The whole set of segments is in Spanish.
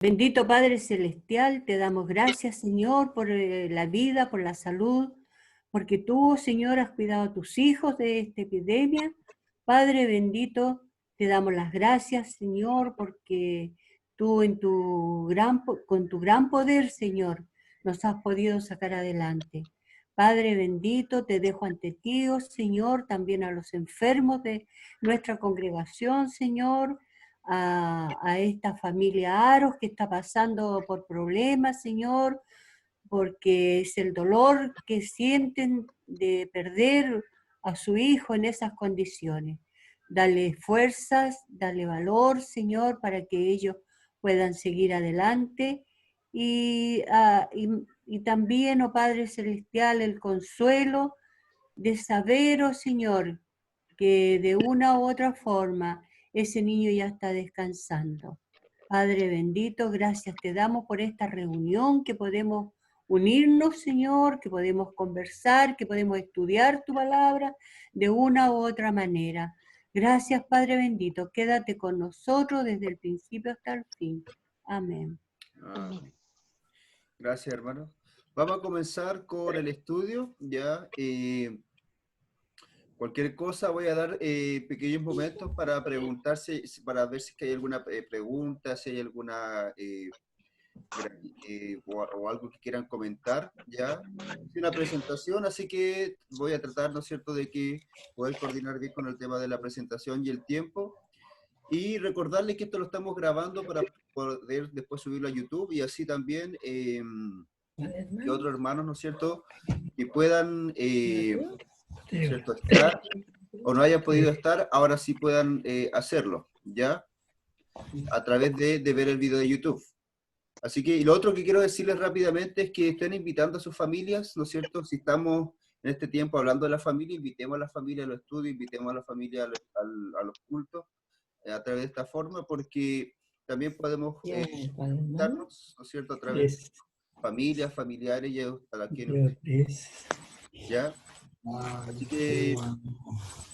Bendito Padre Celestial, te damos gracias, Señor, por la vida, por la salud, porque tú, Señor, has cuidado a tus hijos de esta epidemia. Padre bendito, te damos las gracias, Señor, porque tú con tu gran poder, Señor, nos has podido sacar adelante. Padre bendito, te dejo ante ti, oh Señor, también a los enfermos de nuestra congregación, Señor, a esta familia Aros que está pasando por problemas, Señor, porque es el dolor que sienten de perder a su hijo en esas condiciones. Dale fuerzas, dale valor, Señor, para que ellos puedan seguir adelante. Y también, oh Padre Celestial, el consuelo de saber, oh Señor, que de una u otra forma ese niño ya está descansando. Padre bendito, gracias te damos por esta reunión, que podemos unirnos, Señor, que podemos conversar, que podemos estudiar tu palabra de una u otra manera. Gracias, Padre bendito, quédate con nosotros desde el principio hasta el fin. Amén. Amén. Gracias, hermano. Vamos a comenzar con el estudio, ya. Cualquier cosa voy a dar pequeños momentos para preguntarse, para ver si es que hay alguna pregunta, si hay alguna o algo que quieran comentar, ya. Es una presentación, así que voy a tratar, ¿no es cierto?, de que poder coordinar bien con el tema de la presentación y el tiempo. Y recordarles que esto lo estamos grabando para poder después subirlo a YouTube y así también que otros hermanos, ¿no es cierto?, que puedan, ¿no es cierto?, estar o no hayan podido estar, ahora sí puedan hacerlo, ¿ya? A través de ver el video de YouTube. Así que, y lo otro que quiero decirles rápidamente es que estén invitando a sus familias, ¿no es cierto? Si estamos en este tiempo hablando de la familia, invitemos a la familia a los estudios, invitemos a la familia a los cultos, a través de esta forma, porque también podemos juntarnos, ¿no es cierto?, a través de familias, familiares y a la que nos ven, ¿ya? Así que,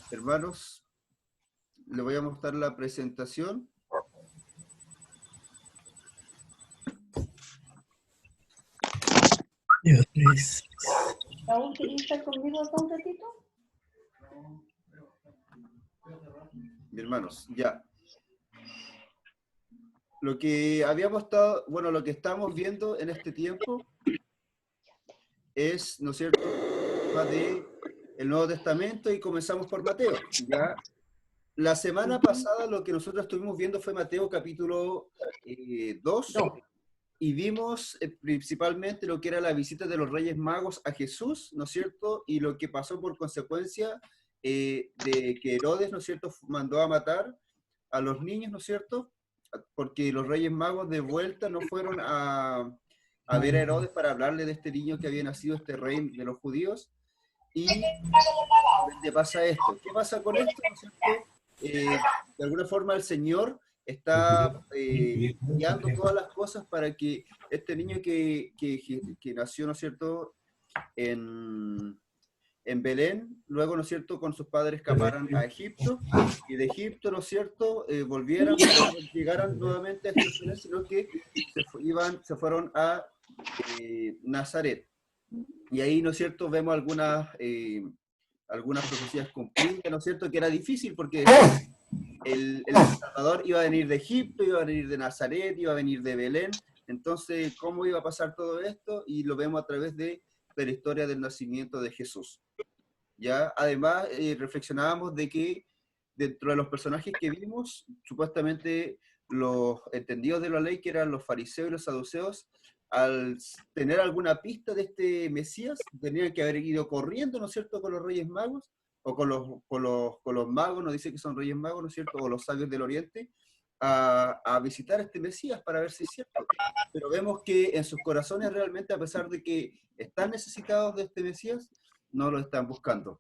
hermanos, les voy a mostrar la presentación. ¿Raúl, querías estar conmigo acá un ratito? Hermanos, ya. Lo que habíamos estado, bueno, lo que estamos viendo en este tiempo es, ¿no es cierto?, de el Nuevo Testamento y comenzamos por Mateo, ¿ya? La semana pasada lo que nosotros estuvimos viendo fue Mateo capítulo 2 y vimos principalmente lo que era la visita de los Reyes Magos a Jesús, ¿no es cierto? Y lo que pasó por consecuencia de que Herodes, ¿no es cierto?, mandó a matar a los niños, ¿no es cierto?, porque los Reyes Magos de vuelta no fueron a ver a Herodes para hablarle de este niño que había nacido, este rey de los judíos, y ¿qué pasa esto? ¿Qué pasa con esto? ¿No es cierto? De alguna forma el Señor está guiando todas las cosas para que este niño que nació, ¿no es cierto?, en Belén, luego, ¿no es cierto?, con sus padres escaparan a Egipto, y de Egipto, ¿no es cierto?, volvieran, pero no llegaran nuevamente a Jerusalén, sino que se fueron a Nazaret. Y ahí, ¿no es cierto?, vemos algunas profecías cumplidas, ¿no es cierto?, que era difícil porque el Salvador iba a venir de Egipto, iba a venir de Nazaret, iba a venir de Belén. Entonces, ¿cómo iba a pasar todo esto? Y lo vemos a través de la historia del nacimiento de Jesús. ¿Ya? Además, reflexionábamos de que dentro de los personajes que vimos, supuestamente los entendidos de la ley, que eran los fariseos y los saduceos, al tener alguna pista de este Mesías, tenían que haber ido corriendo, ¿no es cierto?, con los Reyes Magos, o con los magos, nos dice que son Reyes Magos, ¿no es cierto?, o los sabios del Oriente, a visitar a este Mesías para ver si es cierto. Pero vemos que en sus corazones realmente, a pesar de que están necesitados de este Mesías, no lo están buscando.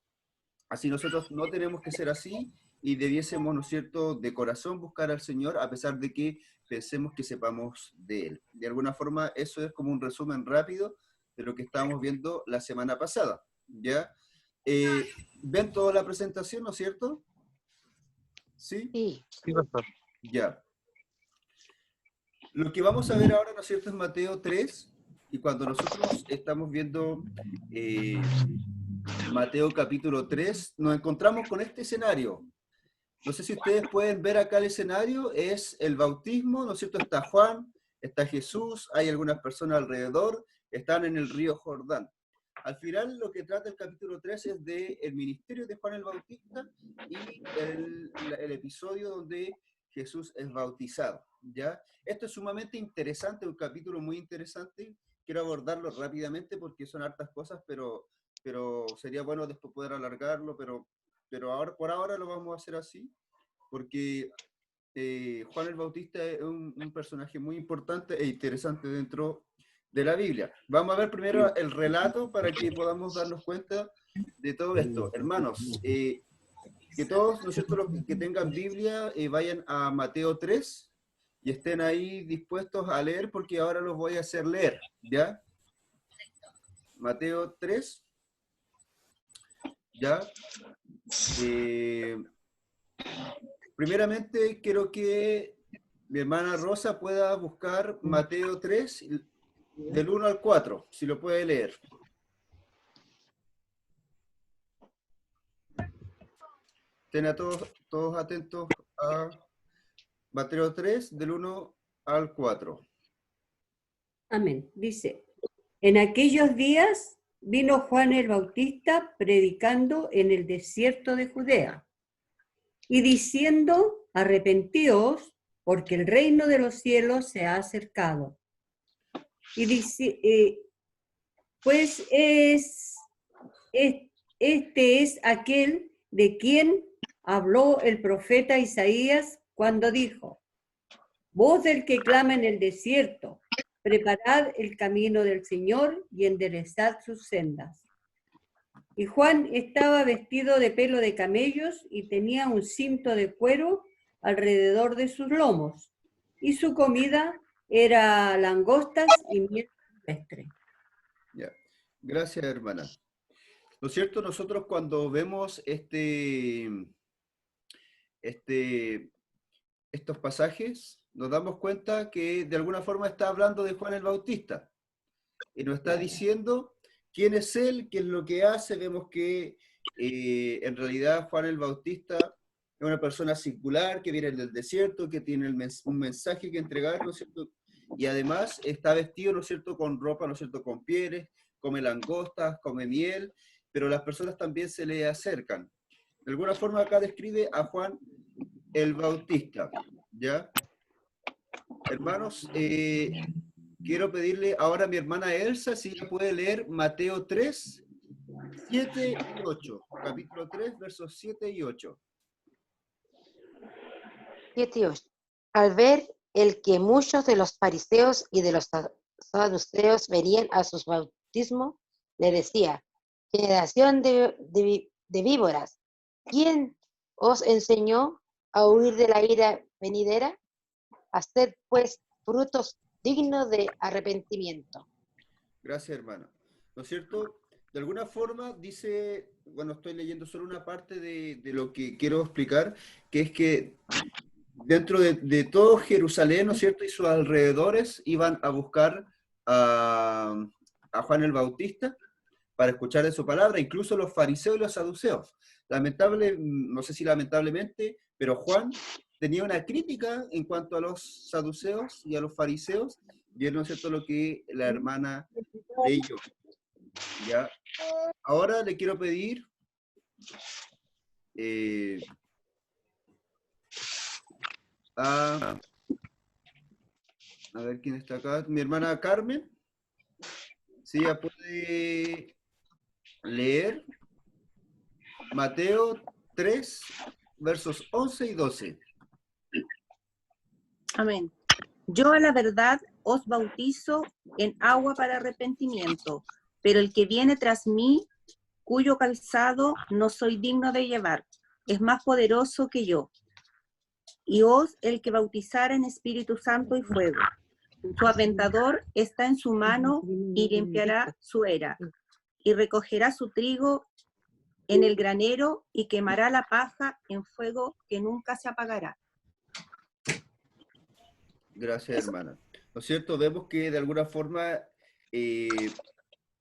Así nosotros no tenemos que ser así y debiésemos, ¿no es cierto?, de corazón buscar al Señor a pesar de que pensemos que sepamos de Él. De alguna forma, eso es como un resumen rápido de lo que estábamos viendo la semana pasada, ¿ya? ¿Ven toda la presentación, no es cierto? ¿Sí? Sí, pastor. Ya. Lo que vamos a ver ahora, ¿no es cierto?, es Mateo 3, y cuando nosotros estamos viendo Mateo capítulo 3, nos encontramos con este escenario. No sé si ustedes pueden ver acá el escenario, es el bautismo, ¿no es cierto? Está Juan, está Jesús, hay algunas personas alrededor, están en el río Jordán. Al final lo que trata el capítulo 3 es del ministerio de Juan el Bautista y el episodio donde Jesús es bautizado, ¿ya? Esto es sumamente interesante, un capítulo muy interesante. Quiero abordarlo rápidamente porque son hartas cosas, pero sería bueno después poder alargarlo, pero ahora, por ahora lo vamos a hacer así, porque Juan el Bautista es un personaje muy importante e interesante dentro de la Biblia. Vamos a ver primero el relato para que podamos darnos cuenta de todo esto. Hermanos, que todos, ¿no es cierto?, los que tengan Biblia vayan a Mateo 3 y estén ahí dispuestos a leer, porque ahora los voy a hacer leer, ¿ya? Mateo 3, ¿ya? Primeramente, quiero que mi hermana Rosa pueda buscar Mateo 3, del 1 al 4, si lo puede leer. Estén a todos atentos a Mateo 3, del 1 al 4. Amén. Dice, en aquellos días vino Juan el Bautista predicando en el desierto de Judea y diciendo, arrepentíos, porque el reino de los cielos se ha acercado. Y dice, pues este es aquel de quien habló el profeta Isaías cuando dijo, voz del que clama en el desierto, preparad el camino del Señor y enderezad sus sendas. Y Juan estaba vestido de pelo de camellos y tenía un cinto de cuero alrededor de sus lomos, y su comida era langostas y miel silvestre. Ya. Gracias, hermana. ¿No es cierto? Nosotros cuando vemos estos pasajes, nos damos cuenta que de alguna forma está hablando de Juan el Bautista. Y nos está diciendo quién es él, qué es lo que hace. Vemos que en realidad Juan el Bautista es una persona singular que viene del desierto, que tiene un mensaje que entregar, ¿no es cierto? Y además está vestido, ¿no es cierto?, con ropa, ¿no es cierto?, con pieles, come langostas, come miel, pero las personas también se le acercan. De alguna forma acá describe a Juan el Bautista, ¿ya? Hermanos, quiero pedirle ahora a mi hermana Elsa si ella puede leer Mateo 3, 7 y 8. Capítulo 3, versos 7 y 8. 7 y 8. Al ver el que muchos de los fariseos y de los saduceos venían a sus bautismos, le decía, generación de víboras, ¿quién os enseñó a huir de la ira venidera? Haced pues frutos dignos de arrepentimiento. Gracias, hermano. ¿No es cierto? De alguna forma dice, bueno, estoy leyendo solo una parte de lo que quiero explicar, que es que dentro de todo Jerusalén, ¿no es cierto?, y sus alrededores iban a buscar a Juan el Bautista para escuchar de su palabra, incluso los fariseos y los saduceos. No sé si lamentablemente, pero Juan tenía una crítica en cuanto a los saduceos y a los fariseos, y no es cierto lo que la hermana leyó. ¿Ya? Ahora le quiero pedir a ver quién está acá, mi hermana Carmen, si ella puede leer Mateo 3, versos 11 y 12. Amén. Yo a la verdad os bautizo en agua para arrepentimiento, pero el que viene tras mí, cuyo calzado no soy digno de llevar, es más poderoso que yo. Y os el que bautizara en Espíritu Santo y fuego. Su aventador está en su mano y limpiará su era, y recogerá su trigo en el granero y quemará la paja en fuego que nunca se apagará. Gracias, hermana. ¿no es cierto? Vemos que de alguna forma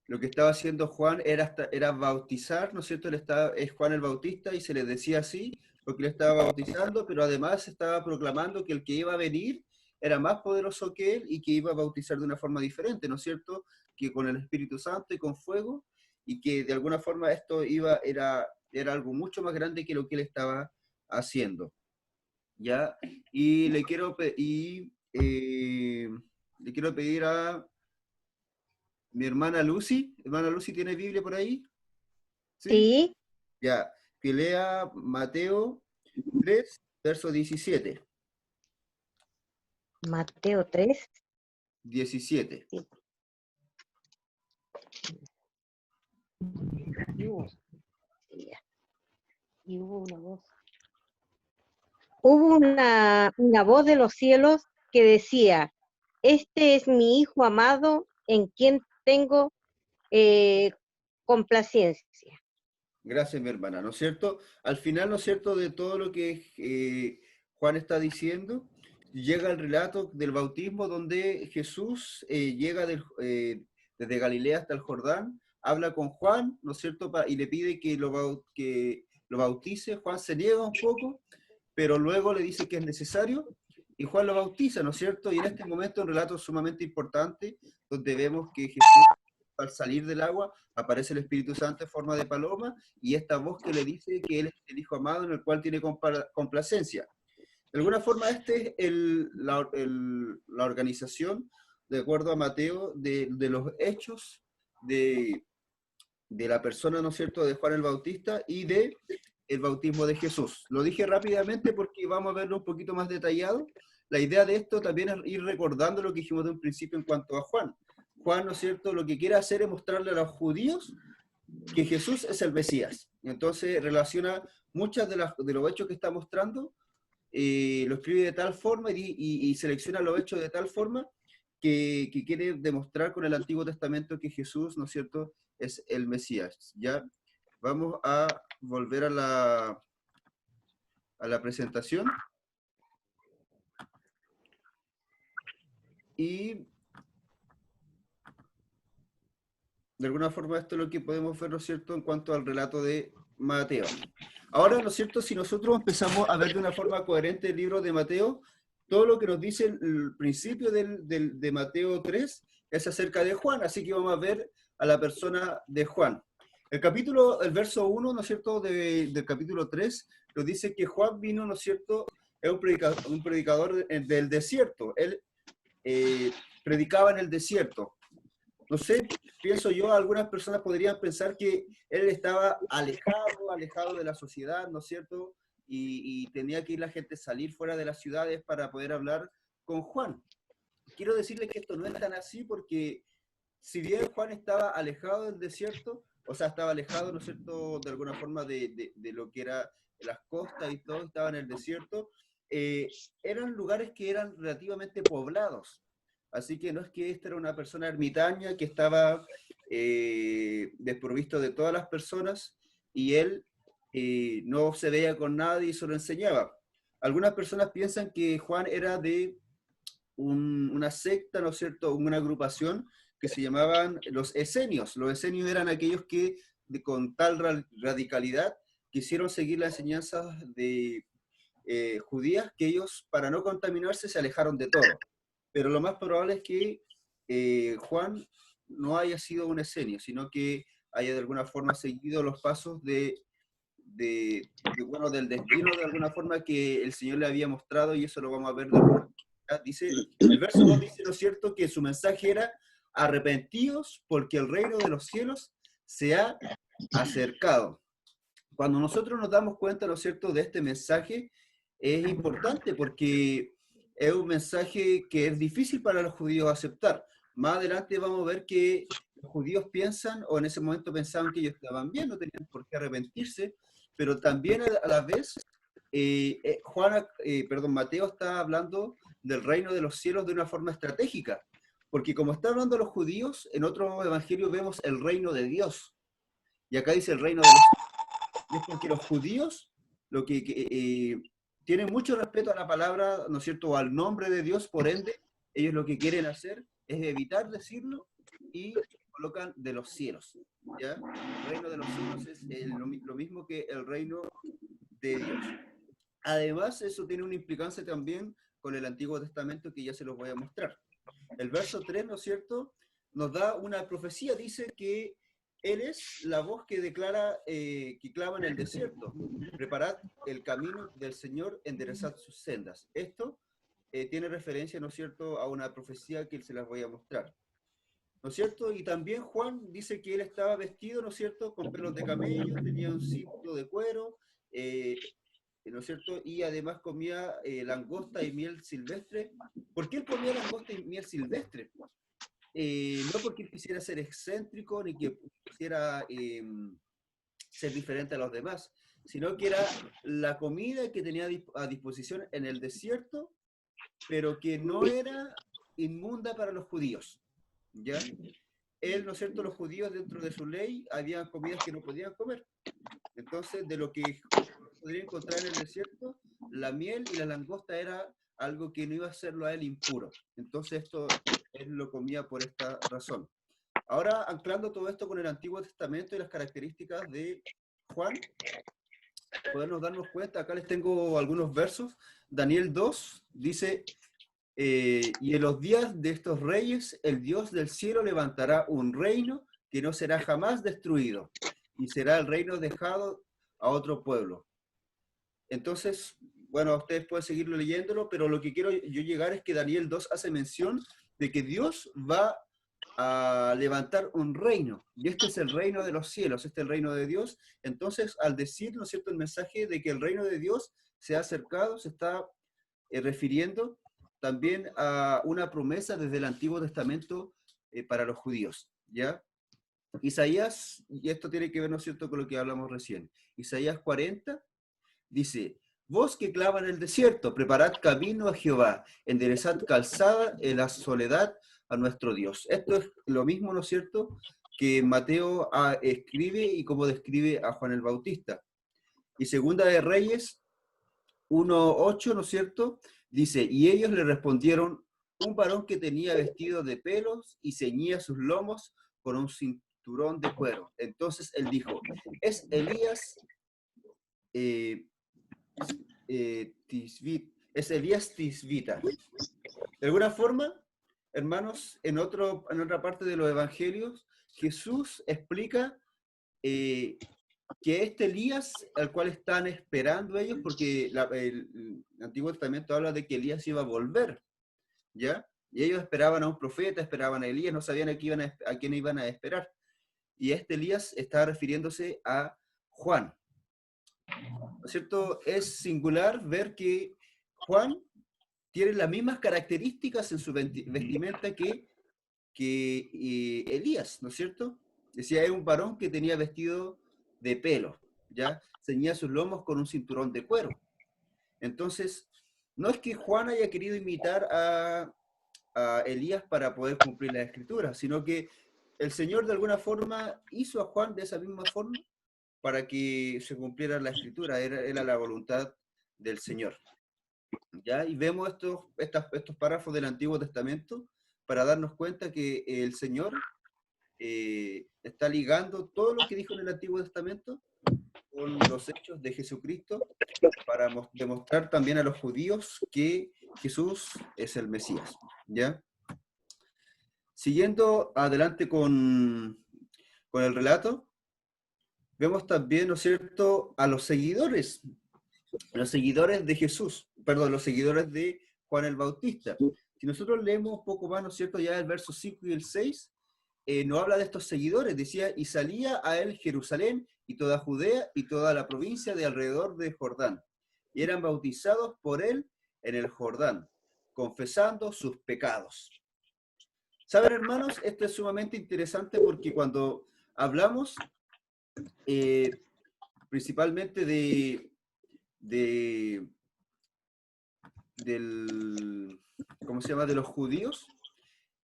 lo que estaba haciendo Juan era bautizar, ¿no es cierto? Es Juan el Bautista y se le decía así porque le estaba bautizando, pero además estaba proclamando que el que iba a venir era más poderoso que él y que iba a bautizar de una forma diferente, ¿no es cierto? Que con el Espíritu Santo y con fuego, y que de alguna forma esto era algo mucho más grande que lo que él estaba haciendo, ¿ya? Y le quiero pedir a mi hermana Lucy. Hermana Lucy, ¿tiene Biblia por ahí? ¿Sí? Sí, Ya. Que lea Mateo 3, verso 17. Mateo 3. 17. Y hubo una voz. Hubo una voz de los cielos que decía, este es mi Hijo amado en quien tengo complacencia. Gracias, mi hermana, ¿no es cierto? Al final, ¿no es cierto?, de todo lo que Juan está diciendo, llega el relato del bautismo donde Jesús llega desde Galilea hasta el Jordán, habla con Juan, ¿no es cierto?, y le pide que lo bautice. Juan se niega un poco, pero luego le dice que es necesario, y Juan lo bautiza, ¿no es cierto? Y en este momento un relato sumamente importante, donde vemos que Jesús, al salir del agua, aparece el Espíritu Santo en forma de paloma, y esta voz que le dice que Él es el Hijo amado en el cual tiene complacencia. De alguna forma, este es la organización, de acuerdo a Mateo, de los hechos de la persona, ¿no es cierto?, de Juan el Bautista y de el bautismo de Jesús. Lo dije rápidamente porque vamos a verlo un poquito más detallado. La idea de esto también es ir recordando lo que dijimos de un principio en cuanto a Juan. Juan, ¿no es cierto?, lo que quiere hacer es mostrarle a los judíos que Jesús es el Mesías. Entonces relaciona muchas de los hechos que está mostrando, lo escribe de tal forma y selecciona los hechos de tal forma que quiere demostrar con el Antiguo Testamento que Jesús, ¿no es cierto?, es el Mesías. Ya vamos a volver a la presentación. Y de alguna forma esto es lo que podemos ver, ¿no es cierto?, en cuanto al relato de Mateo. Ahora, ¿no es cierto?, si nosotros empezamos a ver de una forma coherente el libro de Mateo, todo lo que nos dice el principio de Mateo 3 es acerca de Juan, así que vamos a ver a la persona de Juan. El verso 1, ¿no es cierto?, del capítulo 3, nos dice que Juan vino, ¿no es cierto?, es un predicador del desierto. Él predicaba en el desierto. No sé, pienso yo, algunas personas podrían pensar que él estaba alejado de la sociedad, ¿no es cierto?, y tenía que ir la gente a salir fuera de las ciudades para poder hablar con Juan. Quiero decirles que esto no es tan así, porque si bien Juan estaba alejado del desierto, o sea, estaba alejado, ¿no es cierto?, de alguna forma de lo que era las costas y todo, estaba en el desierto, eran lugares que eran relativamente poblados. Así que no es que esta era una persona ermitaña que estaba desprovisto de todas las personas y él no se veía con nadie y solo enseñaba. Algunas personas piensan que Juan era de una secta, ¿no es cierto?, una agrupación que se llamaban los esenios. Los esenios eran aquellos que con tal radicalidad quisieron seguir las enseñanzas de judías, que ellos, para no contaminarse, se alejaron de todo. Pero lo más probable es que Juan no haya sido un esenio, sino que haya de alguna forma seguido los pasos del destino de alguna forma que el Señor le había mostrado, y eso lo vamos a ver después. Dice, el verso 2 dice, ¿no es cierto?, que su mensaje era: arrepentíos porque el reino de los cielos se ha acercado. Cuando nosotros nos damos cuenta, ¿no es cierto?, de este mensaje, es importante porque es un mensaje que es difícil para los judíos aceptar. Más adelante vamos a ver que los judíos piensan, o en ese momento pensaban, que ellos estaban bien, no tenían por qué arrepentirse, pero también a la vez Mateo está hablando del reino de los cielos de una forma estratégica, porque como está hablando los judíos, en otro evangelio vemos el reino de Dios, y acá dice el reino de los cielos. Y es porque los judíos lo que tienen mucho respeto a la palabra, ¿no es cierto?, o al nombre de Dios, por ende, Ellos lo que quieren hacer es evitar decirlo y colocan de los cielos, ¿ya? El reino de los cielos es lo mismo que el reino de Dios. Además, eso tiene una implicancia también con el Antiguo Testamento que ya se los voy a mostrar. El verso 3, ¿no es cierto?, nos da una profecía, dice que Él es la voz que declara, que clama en el desierto. Preparad el camino del Señor, enderezad sus sendas. Esto tiene referencia, ¿no es cierto?, a una profecía que se las voy a mostrar. ¿No es cierto? Y también Juan dice que él estaba vestido, ¿no es cierto?, con pelos de camello, tenía un cinto de cuero, ¿no es cierto? Y además comía langosta y miel silvestre. ¿Por qué él comía langosta y miel silvestre? No porque él quisiera ser excéntrico, ni que quisiera ser diferente a los demás, sino que era la comida que tenía a disposición en el desierto, pero que no era inmunda para los judíos, ¿ya? Él, ¿no es cierto?, los judíos dentro de su ley, había comidas que no podían comer. Entonces, de lo que podría encontrar en el desierto, la miel y la langosta era algo que no iba a hacerlo a él impuro. Entonces, esto él lo comía por esta razón. Ahora, anclando todo esto con el Antiguo Testamento y las características de Juan, podemos darnos cuenta, acá les tengo algunos versos. Daniel 2 dice, y en los días de estos reyes, el Dios del cielo levantará un reino que no será jamás destruido, y será el reino dejado a otro pueblo. Entonces, bueno, ustedes pueden seguirlo leyéndolo, pero lo que quiero yo llegar es que Daniel 2 hace mención de que Dios va a levantar un reino, y este es el reino de los cielos, este es el reino de Dios. Entonces, al decir, ¿no es cierto?, el mensaje de que el reino de Dios se ha acercado, se está refiriendo también a una promesa desde el Antiguo Testamento para los judíos, ¿ya? Isaías, y esto tiene que ver, ¿no es cierto?, con lo que hablamos recién. Isaías 40 dice, vos que clama en el desierto, preparad camino a Jehová, enderezad calzada en la soledad a nuestro Dios. Esto es lo mismo, ¿no es cierto?, que Mateo escribe y como describe a Juan el Bautista. Y Segunda de Reyes 1:8, ¿no es cierto?, dice, y ellos le respondieron, un varón que tenía vestido de pelos y ceñía sus lomos con un cinturón de cuero. Entonces él dijo, es Elías Tisbita. De alguna forma, hermanos, en otra parte de los evangelios, Jesús explica que este Elías, al cual están esperando ellos, porque el Antiguo Testamento habla de que Elías iba a volver, ¿ya? Y ellos esperaban a un profeta, esperaban a Elías, no sabían a quién iban a esperar. Y este Elías está refiriéndose a Juan. ¿No es cierto? Es singular ver que Juan tiene las mismas características en su vestimenta que Elías, ¿no es cierto? Decía, era un varón que tenía vestido de pelo, ¿ya? Ceñía sus lomos con un cinturón de cuero. Entonces, no es que Juan haya querido imitar a Elías para poder cumplir la escritura, sino que el Señor de alguna forma hizo a Juan de esa misma forma para que se cumpliera la escritura, era la voluntad del Señor. ¿Ya? Y vemos estos párrafos del Antiguo Testamento para darnos cuenta que el Señor está ligando todo lo que dijo en el Antiguo Testamento con los hechos de Jesucristo para demostrar también a los judíos que Jesús es el Mesías, ¿ya? Siguiendo adelante con el relato, vemos también, ¿no es cierto?, a los seguidores de Jesús, perdón, los seguidores de Juan el Bautista. Si nosotros leemos un poco más, ¿no es cierto?, ya el verso 5 y el 6, nos habla de estos seguidores, decía, y salía a él Jerusalén y toda Judea y toda la provincia de alrededor de Jordán, y eran bautizados por él en el Jordán, confesando sus pecados. ¿Saben, hermanos? Esto es sumamente interesante porque cuando hablamos principalmente ¿cómo se llama?, de los judíos,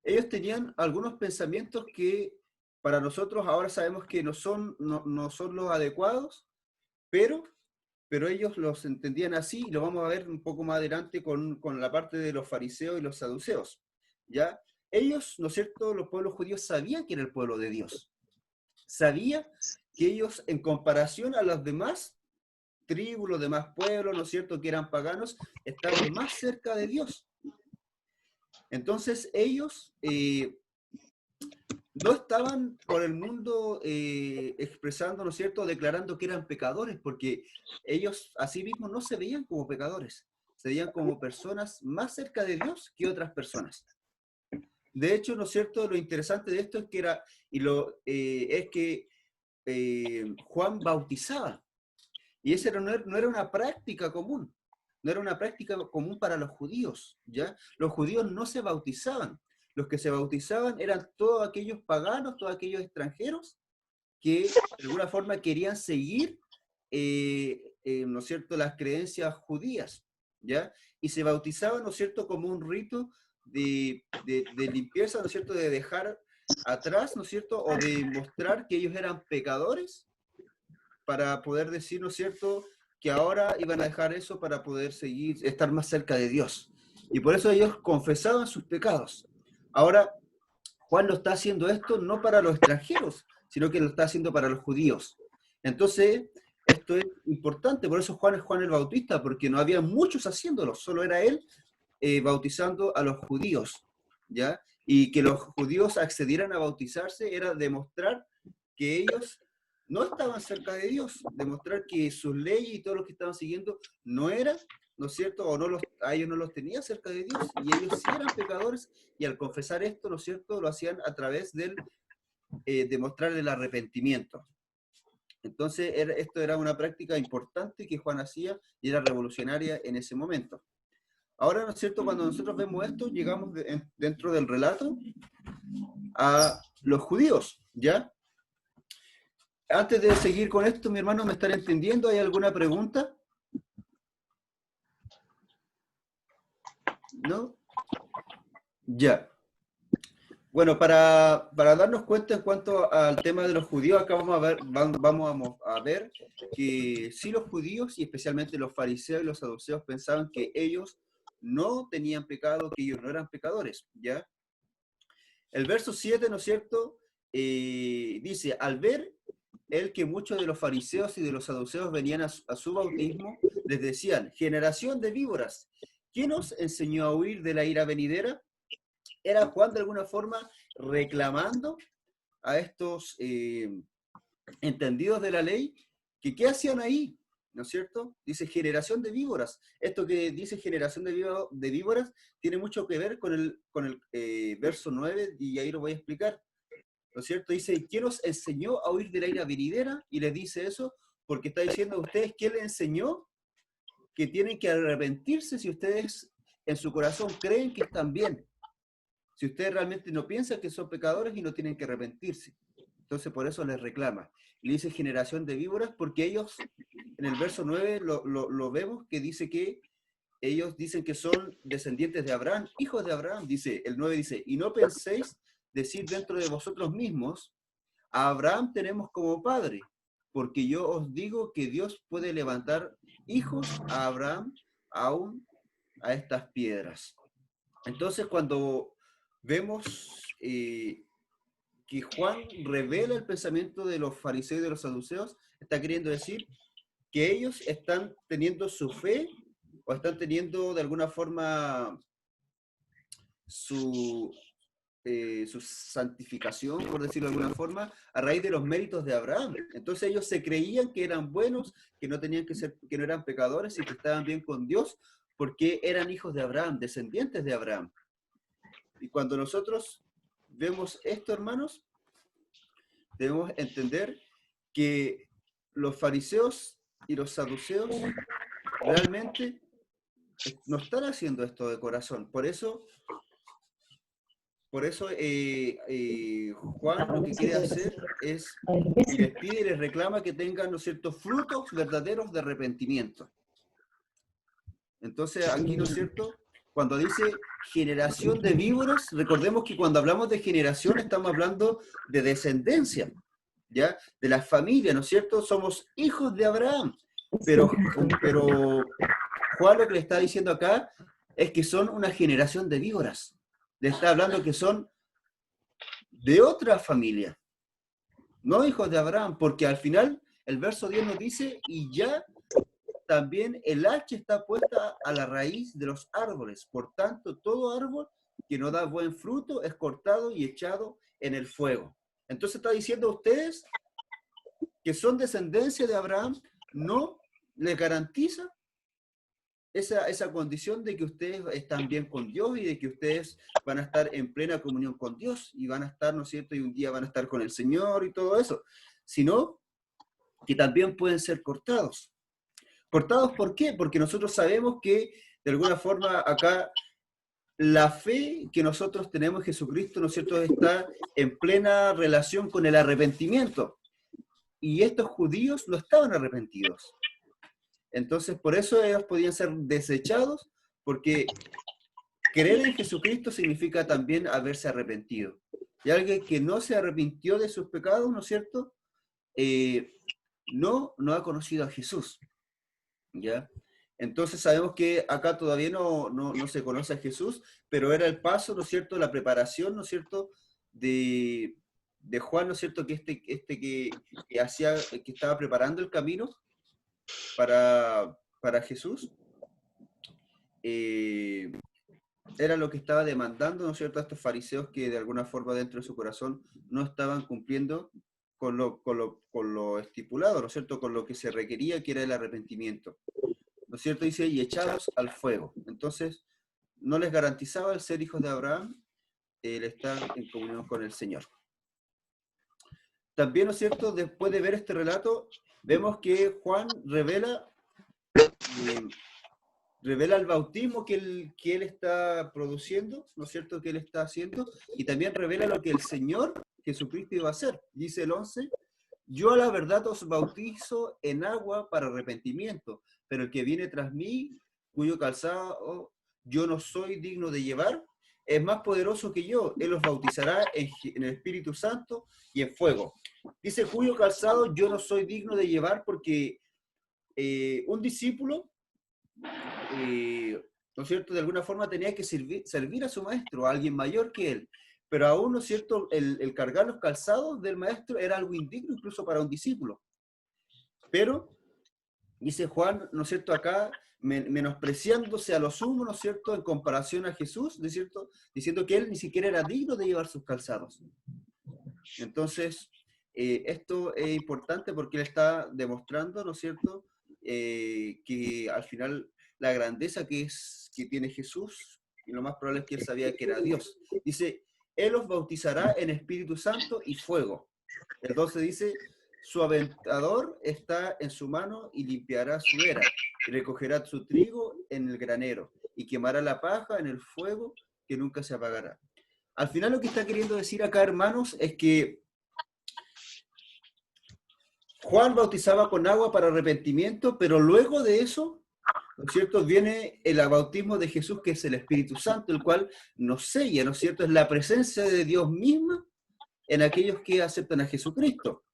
ellos tenían algunos pensamientos que para nosotros ahora sabemos que no son los adecuados, pero ellos los entendían así, y lo vamos a ver un poco más adelante con la parte de los fariseos y los saduceos. ¿ya? Ellos, ¿no es cierto?, los pueblos judíos sabían que era el pueblo de Dios. Sabía que ellos, en comparación a los demás tribus, los demás pueblos, ¿no es cierto?, que eran paganos, estaban más cerca de Dios. Entonces ellos no estaban por el mundo expresando, ¿no es cierto?, declarando que eran pecadores, porque ellos a sí mismos no se veían como pecadores, se veían como personas más cerca de Dios que otras personas. De hecho, ¿no es cierto?, lo interesante de esto es que Juan bautizaba, y esa no era una práctica común, no era una práctica común para los judíos, ¿ya? Los judíos no se bautizaban. Los que se bautizaban eran todos aquellos paganos, todos aquellos extranjeros que de alguna forma querían seguir, ¿no es cierto?, las creencias judías, ¿ya? Y se bautizaban, ¿no es cierto?, como un rito de limpieza, ¿no es cierto?, de dejar atrás, ¿no es cierto?, o de mostrar que ellos eran pecadores para poder decir, ¿no es cierto?, que ahora iban a dejar eso para poder seguir, estar más cerca de Dios. Y por eso ellos confesaban sus pecados. Ahora, Juan lo está haciendo esto no para los extranjeros, sino que lo está haciendo para los judíos. Entonces, esto es importante, por eso Juan es Juan el Bautista, porque no había muchos haciéndolo, solo era él bautizando a los judíos, ¿ya? Y que los judíos accedieran a bautizarse era demostrar que ellos no estaban cerca de Dios, demostrar que sus leyes y todo lo que estaban siguiendo no eran, ¿no es cierto?, o a ellos no los tenía cerca de Dios, y ellos sí eran pecadores, y al confesar esto, ¿no es cierto?, lo hacían a través del demostrar el arrepentimiento. Entonces, esto era una práctica importante que Juan hacía y era revolucionaria en ese momento. Ahora, ¿no es cierto?, cuando nosotros vemos esto, llegamos dentro del relato a los judíos, ¿ya? Antes de seguir con esto, mi hermano, ¿me están entendiendo? ¿Hay alguna pregunta? ¿No? Ya. Bueno, para darnos cuenta en cuanto al tema de los judíos, acá vamos a ver que sí, los judíos, y especialmente los fariseos y los saduceos, pensaban que ellos no tenían pecado, que ellos no eran pecadores, ¿ya? El verso 7, ¿no es cierto?, dice, al ver él que muchos de los fariseos y de los saduceos venían a su bautismo, les decían, generación de víboras, ¿quién os enseñó a huir de la ira venidera? Era Juan de alguna forma reclamando a estos entendidos de la ley, que ¿qué hacían ahí? ¿No es cierto? Dice generación de víboras. Esto que dice generación de víboras tiene mucho que ver con el verso 9, y ahí lo voy a explicar. ¿No es cierto? Dice, ¿quién os enseñó a huir de la ira venidera? Y les dice eso porque está diciendo a ustedes, ¿quién les enseñó que tienen que arrepentirse si ustedes en su corazón creen que están bien? Si ustedes realmente no piensan que son pecadores y no tienen que arrepentirse. Entonces por eso les reclama. Le dice generación de víboras porque ellos, en el verso 9 lo vemos que dice que ellos dicen que son descendientes de Abraham, hijos de Abraham. Dice, el 9 dice, y no penséis decir dentro de vosotros mismos, a Abraham tenemos como padre, porque yo os digo que Dios puede levantar hijos a Abraham aún a estas piedras. Entonces cuando vemos que Juan revela el pensamiento de los fariseos y de los saduceos, está queriendo decir que ellos están teniendo su fe o están teniendo de alguna forma su santificación, por decirlo de alguna forma, a raíz de los méritos de Abraham. Entonces ellos se creían que eran buenos, que no tenían que ser, que no eran pecadores y que estaban bien con Dios, porque eran hijos de Abraham, descendientes de Abraham. Y cuando nosotros vemos esto, hermanos, debemos entender que los fariseos y los saduceos realmente no están haciendo esto de corazón. Por eso Juan lo que quiere hacer es, y les pide y les reclama que tengan, ¿no es cierto?, frutos verdaderos de arrepentimiento. Entonces aquí, ¿no es cierto?, cuando dice generación de víboras, recordemos que cuando hablamos de generación estamos hablando de descendencia, ¿ya? De la familia, ¿no es cierto? Somos hijos de Abraham. Pero Juan lo que le está diciendo acá es que son una generación de víboras. Le está hablando que son de otra familia, no hijos de Abraham, porque al final el verso 10 nos dice, y ya también el hacha está puesta a la raíz de los árboles. Por tanto, todo árbol que no da buen fruto es cortado y echado en el fuego. Entonces está diciendo a ustedes que son descendencia de Abraham, no les garantiza esa condición de que ustedes están bien con Dios y de que ustedes van a estar en plena comunión con Dios y van a estar, ¿no es cierto? Y un día van a estar con el Señor y todo eso, sino que también pueden ser cortados. ¿Cortados por qué? Porque nosotros sabemos que, de alguna forma, acá la fe que nosotros tenemos en Jesucristo, ¿no es cierto?, está en plena relación con el arrepentimiento. Y estos judíos no estaban arrepentidos. Entonces, por eso ellos podían ser desechados, porque creer en Jesucristo significa también haberse arrepentido. Y alguien que no se arrepintió de sus pecados, ¿no es cierto?, no ha conocido a Jesús. ¿Ya? Entonces sabemos que acá todavía no se conoce a Jesús, pero era el paso, ¿no es cierto?, la preparación, ¿no es cierto?, de Juan, ¿no es cierto?, que que estaba preparando el camino para Jesús, era lo que estaba demandando, ¿no es cierto?, a estos fariseos que de alguna forma dentro de su corazón no estaban cumpliendo con lo estipulado, ¿no es cierto?, con lo que se requería, que era el arrepentimiento. ¿No es cierto? Dice, y echados al fuego. Entonces, no les garantizaba el ser hijos de Abraham, el estar en comunión con el Señor. También, ¿no es cierto?, después de ver este relato, vemos que Juan revela el bautismo que él está produciendo, ¿no es cierto?, que él está haciendo, y también revela lo que el Señor Jesucristo iba a hacer. Dice el 11, yo a la verdad os bautizo en agua para arrepentimiento, pero el que viene tras mí, cuyo calzado yo no soy digno de llevar, es más poderoso que yo. Él os bautizará en el Espíritu Santo y en fuego. Dice, cuyo calzado yo no soy digno de llevar, porque un discípulo, ¿no es cierto?, de alguna forma tenía que servir a su maestro, a alguien mayor que él. Pero aún, ¿no es cierto?, el cargar los calzados del maestro era algo indigno incluso para un discípulo. Pero, dice Juan, ¿no es cierto?, acá, menospreciándose a lo sumo, ¿no es cierto?, en comparación a Jesús, ¿no es cierto?, diciendo que él ni siquiera era digno de llevar sus calzados. Entonces, esto es importante porque él está demostrando, ¿no es cierto?, que al final la grandeza que tiene Jesús, y lo más probable es que él sabía que era Dios. Dice, él os bautizará en Espíritu Santo y fuego. El 12 dice, su aventador está en su mano y limpiará su era, y recogerá su trigo en el granero, y quemará la paja en el fuego que nunca se apagará. Al final lo que está queriendo decir acá, hermanos, es que Juan bautizaba con agua para arrepentimiento, pero luego de eso, ¿no es cierto?, viene el bautismo de Jesús, que es el Espíritu Santo, el cual nos sella, ¿no es cierto?, es la presencia de Dios misma en aquellos que aceptan a Jesucristo.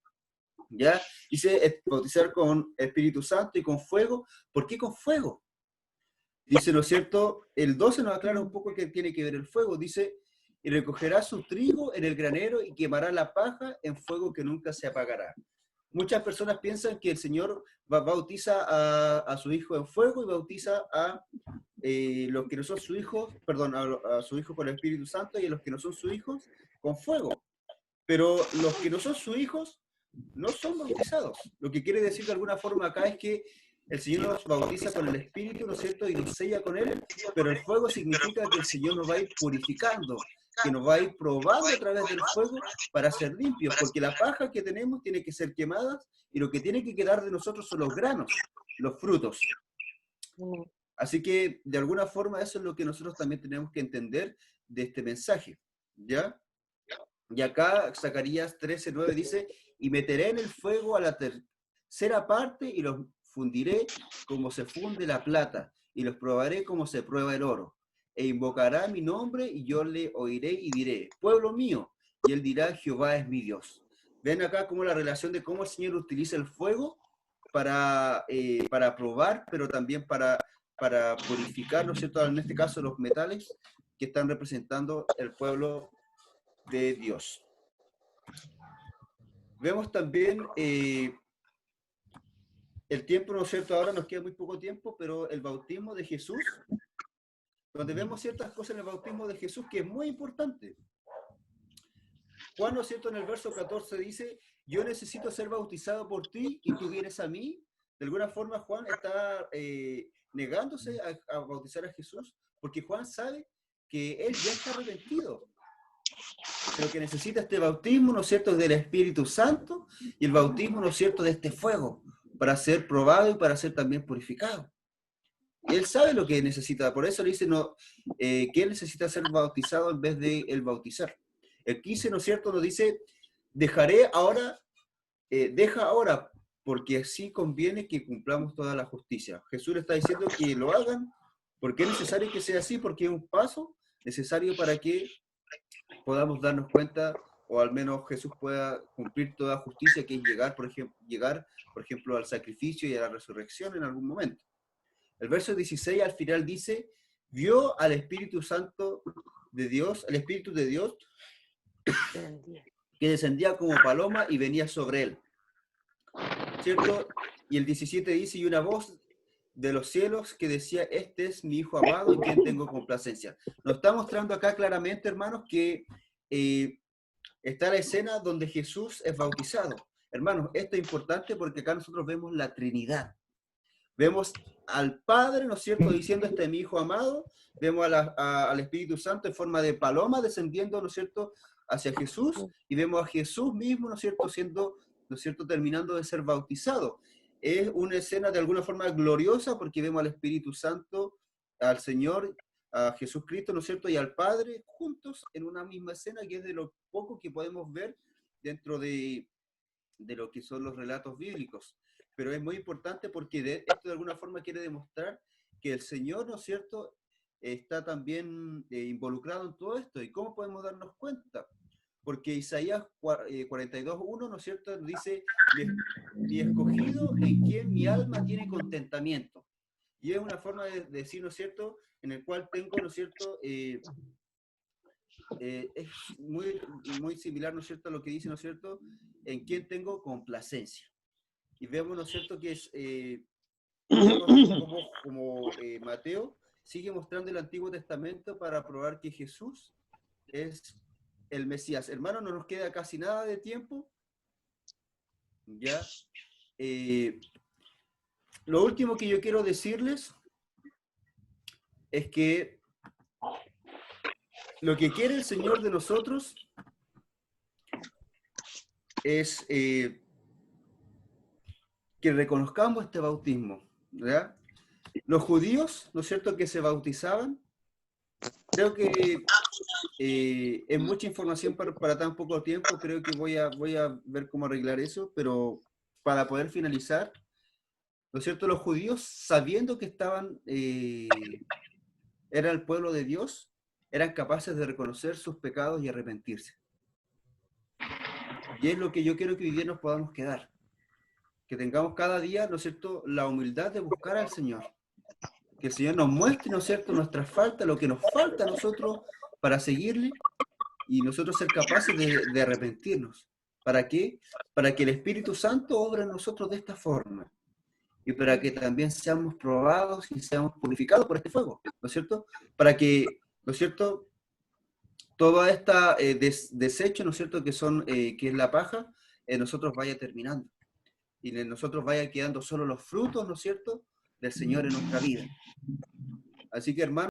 ¿Ya? Dice bautizar con Espíritu Santo y con fuego. ¿Por qué con fuego? Dice, ¿no es cierto?, el 12 nos aclara un poco qué tiene que ver el fuego. Dice, y recogerá su trigo en el granero y quemará la paja en fuego que nunca se apagará. Muchas personas piensan que el Señor bautiza a su hijo en fuego y bautiza a los que no son sus hijos, perdón, a su hijo con el Espíritu Santo, y a los que no son sus hijos con fuego. Pero los que no son sus hijos no son bautizados. Lo que quiere decir de alguna forma acá es que el Señor nos bautiza con el Espíritu, ¿no es cierto?, y nos sella con Él, pero el fuego significa que el Señor nos va a ir purificando, que nos va a ir probando a través del fuego para ser limpios, porque la paja que tenemos tiene que ser quemada y lo que tiene que quedar de nosotros son los granos, los frutos. Así que, de alguna forma, eso es lo que nosotros también tenemos que entender de este mensaje, ¿ya? Y acá, Zacarías 13:9 dice, y meteré en el fuego a la tercera parte y los fundiré como se funde la plata, y los probaré como se prueba el oro. E invocará mi nombre y yo le oiré y diré, pueblo mío, y él dirá, Jehová es mi Dios. Ven acá como la relación de cómo el Señor utiliza el fuego para probar, pero también para purificar, ¿no es cierto?, en este caso los metales, que están representando el pueblo de Dios. Vemos también el tiempo, ¿no es cierto? Ahora nos queda muy poco tiempo, pero el bautismo de Jesús, donde vemos ciertas cosas en el bautismo de Jesús que es muy importante. Juan, ¿no es cierto? En el verso 14 dice, yo necesito ser bautizado por ti y tú vienes a mí. De alguna forma Juan está negándose a bautizar a Jesús, porque Juan sabe que él ya está arrepentido. Pero que necesita este bautismo, ¿no es cierto?, del Espíritu Santo, y el bautismo, ¿no es cierto?, de este fuego, para ser probado y para ser también purificado. Y él sabe lo que necesita, por eso le dice que él necesita ser bautizado en vez de él bautizar. El 15, ¿no es cierto?, nos dice, deja ahora, porque así conviene que cumplamos toda la justicia. Jesús le está diciendo que lo hagan, porque es necesario que sea así, porque es un paso necesario para que podamos darnos cuenta, o al menos Jesús pueda cumplir toda justicia, que es llegar, por ejemplo, al sacrificio y a la resurrección en algún momento. El verso 16 al final dice, vio al Espíritu Santo de Dios, el Espíritu de Dios, que descendía como paloma y venía sobre él. ¿Cierto? Y el 17 dice, y una voz de los cielos que decía, este es mi Hijo amado en quien tengo complacencia. Nos está mostrando acá claramente, hermanos, que está la escena donde Jesús es bautizado. Hermanos, esto es importante porque acá nosotros vemos la Trinidad. Vemos al Padre, ¿no es cierto?, diciendo, este es mi Hijo amado. Vemos al Espíritu Santo en forma de paloma descendiendo, ¿no es cierto?, hacia Jesús. Y vemos a Jesús mismo, ¿no es cierto?, siendo, ¿no es cierto?, terminando de ser bautizado. Es una escena de alguna forma gloriosa porque vemos al Espíritu Santo, al Señor, a Jesucristo, ¿no es cierto?, y al Padre juntos en una misma escena, que es de lo poco que podemos ver dentro de lo que son los relatos bíblicos. Pero es muy importante porque esto de alguna forma quiere demostrar que el Señor, ¿no es cierto?, está también involucrado en todo esto. ¿Y cómo podemos darnos cuenta? Porque Isaías 42:1, ¿no es cierto?, dice, mi escogido en quien mi alma tiene contentamiento. Y es una forma de decir, ¿no es cierto?, en el cual tengo, ¿no es cierto?, es muy similar, ¿no es cierto?, a lo que dice, ¿no es cierto?, en quien tengo complacencia. Y vemos, ¿no es cierto?, que es como Mateo sigue mostrando el Antiguo Testamento para probar que Jesús es el Mesías. Hermano, no nos queda casi nada de tiempo. Ya. Lo último que yo quiero decirles es que lo que quiere el Señor de nosotros es que reconozcamos este bautismo, ¿verdad? Los judíos, ¿no es cierto?, que se bautizaban, creo que es mucha información para tan poco tiempo, creo que voy a ver cómo arreglar eso, pero para poder finalizar, ¿no es cierto?, los judíos, sabiendo que era el pueblo de Dios, eran capaces de reconocer sus pecados y arrepentirse. Y es lo que yo quiero que hoy día nos podamos quedar. Que tengamos cada día, ¿no es cierto?, la humildad de buscar al Señor. Que el Señor nos muestre, ¿no es cierto?, nuestras faltas, lo que nos falta a nosotros para seguirle y nosotros ser capaces de arrepentirnos. ¿Para qué? Para que el Espíritu Santo obre en nosotros de esta forma. Y para que también seamos probados y seamos purificados por este fuego, ¿no es cierto? Para que, ¿no es cierto?, toda esta desecho, ¿no es cierto?, que es la paja, nosotros vaya terminando. Y en nosotros vaya quedando solo los frutos, ¿no es cierto?, del Señor en nuestra vida. Así que, hermanos,